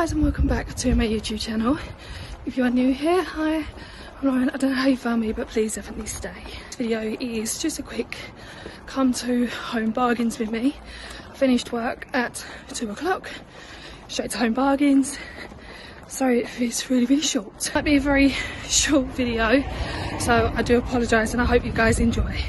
guys, and welcome back to my YouTube channel. If you are new here, hi, I'm Lauren. I don't know how you found me, but please definitely stay. This video is just a quick come to Home Bargains with me. I finished work at 2 o'clock, straight to Home Bargains. Sorry if it's really short. It might be a very short video, so I do apologise and I hope you guys enjoy.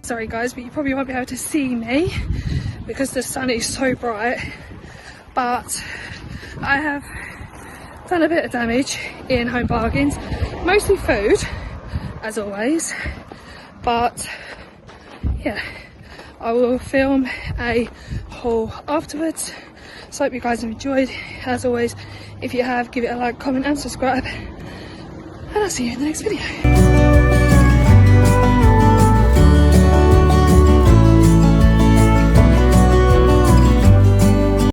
Sorry guys, but you probably won't be able to see me because the sun is so bright, but I have done a bit of damage in Home Bargains, mostly food as always, but yeah, I will film a haul afterwards. So I hope you guys have enjoyed. As always, if you have, give it a like, comment and subscribe, and I'll see you in the next video.